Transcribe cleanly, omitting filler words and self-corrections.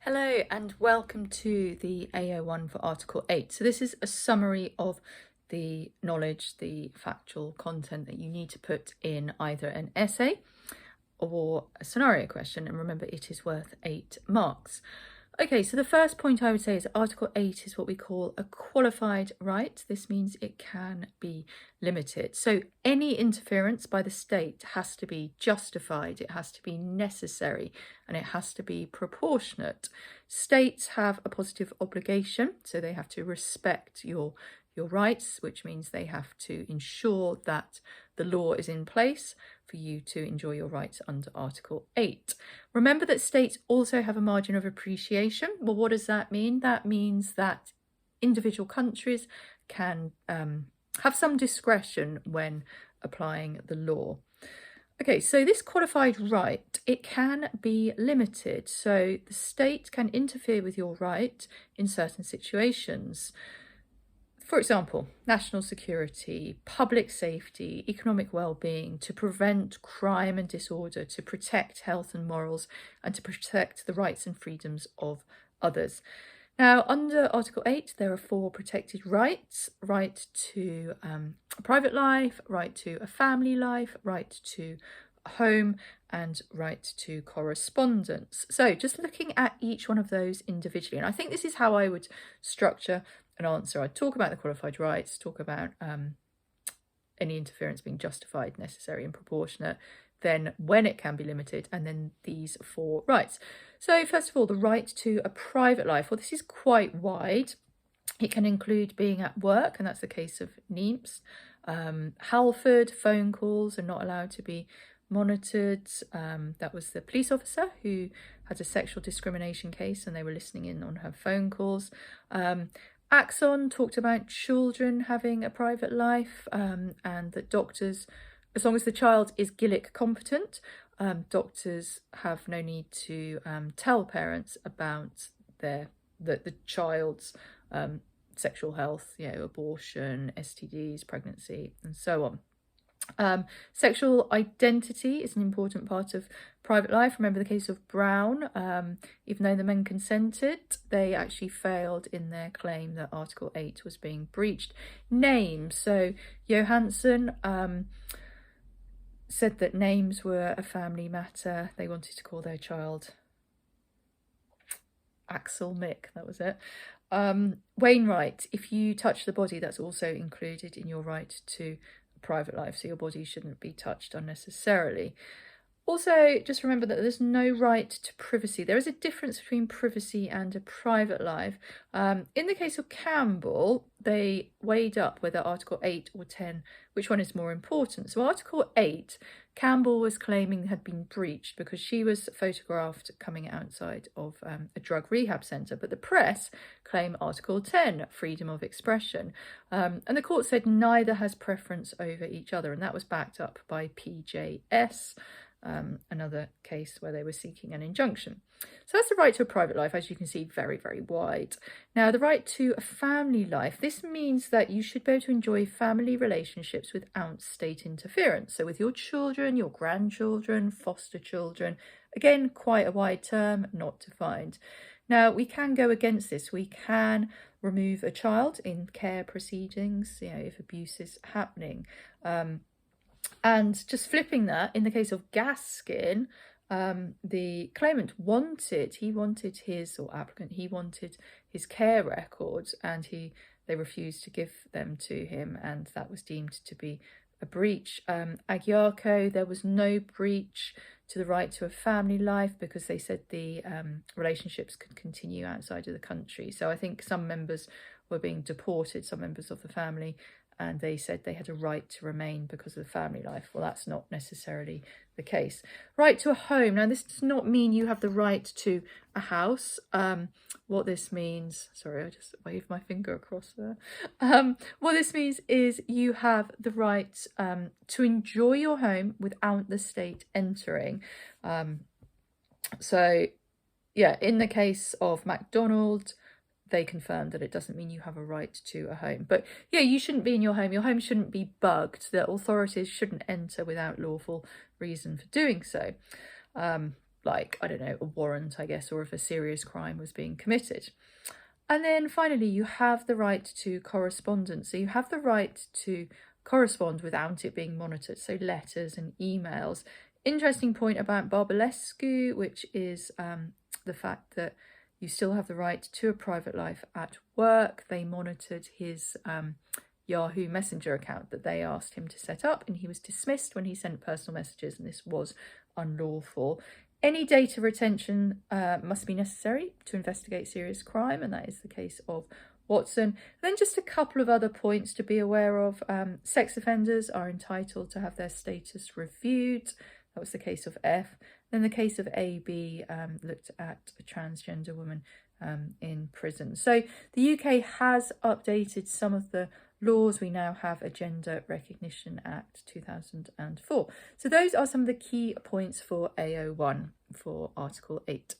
Hello and welcome to the AO1 for Article 8. So this is a summary of the knowledge, the factual content that you need to put in either an essay or a scenario question. And remember, it is worth 8 marks. Okay, so the first point I would say is Article 8 is what we call a qualified right. This means it can be limited. So any interference by the state has to be justified, it has to be necessary, and it has to be proportionate. States have a positive obligation, so they have to respect your rights, which means they have to ensure that the law is in place for you to enjoy your rights under Article 8. Remember that states also have a margin of appreciation. Well, what does that mean? That means that individual countries can have some discretion when applying the law. Okay, so this qualified right, it can be limited. So the state can interfere with your right in certain situations. For example, national security, public safety, economic well-being, to prevent crime and disorder, to protect health and morals, and to protect the rights and freedoms of others. Now, under Article 8, there are 4 protected rights: right to a private life, right to a family life, right to a home, and right to correspondence. So just looking at each one of those individually, and I think this is how I would structure an answer. I'd talk about the qualified rights, talk about any interference being justified, necessary and proportionate, then when it can be limited, and then these 4 rights. So first of all, the right to a private life. Well, this is quite wide. It can include being at work, and that's the case of NEEMS. Halford, phone calls are not allowed to be monitored. That was the police officer who had a sexual discrimination case and they were listening in on her phone calls. Axon talked about children having a private life, and that doctors, as long as the child is Gillick competent, doctors have no need to tell parents about the child's sexual health, abortion, STDs, pregnancy, and so on. Sexual identity is an important part of private life. Remember the case of Brown. Even though the men consented, they actually failed in their claim that Article 8 was being breached. Names. So Johansson said that names were a family matter. They wanted to call their child Axel Mick, that was it. Wainwright, if you touch the body, that's also included in your right to private life, so your body shouldn't be touched unnecessarily. Also, just remember that there's no right to privacy. There is a difference between privacy and a private life. In the case of Campbell, they weighed up whether Article 8 or 10, which one is more important. So Article 8, Campbell was claiming had been breached because she was photographed coming outside of a drug rehab centre. But the press claim Article 10, freedom of expression. And the court said neither has preference over each other. And that was backed up by PJS. Another case where they were seeking an injunction. So that's the right to a private life, as you can see, very, very wide. Now, the right to a family life, this means that you should be able to enjoy family relationships without state interference. So with your children, your grandchildren, foster children, again, quite a wide term, not defined. Now, we can go against this. We can remove a child in care proceedings, if abuse is happening. And just flipping that, in the case of Gaskin, the claimant wanted his care records, and they refused to give them to him, and that was deemed to be a breach. Agyarko, there was no breach to the right to a family life because they said the relationships could continue outside of the country. So I think some members were being deported, some members of the family, and they said they had a right to remain because of the family life. Well, that's not necessarily the case. Right to a home. Now, this does not mean you have the right to a house. What this means, sorry, I just waved my finger across there. What this means is you have the right to enjoy your home without the state entering. So, yeah, in the case of MacDonald, they confirmed that it doesn't mean you have a right to a home. But yeah, you shouldn't be in your home. Your home shouldn't be bugged. The authorities shouldn't enter without lawful reason for doing so. like, I don't know, a warrant, I guess, or if a serious crime was being committed. And then finally, you have the right to correspondence. So you have the right to correspond without it being monitored. So letters and emails. Interesting point about Barbalescu, which is the fact that you still have the right to a private life at work. They monitored his Yahoo Messenger account that they asked him to set up, and he was dismissed when he sent personal messages, and this was unlawful. Any data retention must be necessary to investigate serious crime, and that is the case of Watson. And then just a couple of other points to be aware of. Sex offenders are entitled to have their status reviewed. That was the case of F. Then the case of AB looked at a transgender woman in prison. So the UK has updated some of the laws. We now have a Gender Recognition Act 2004. So those are some of the key points for AO1 for Article 8.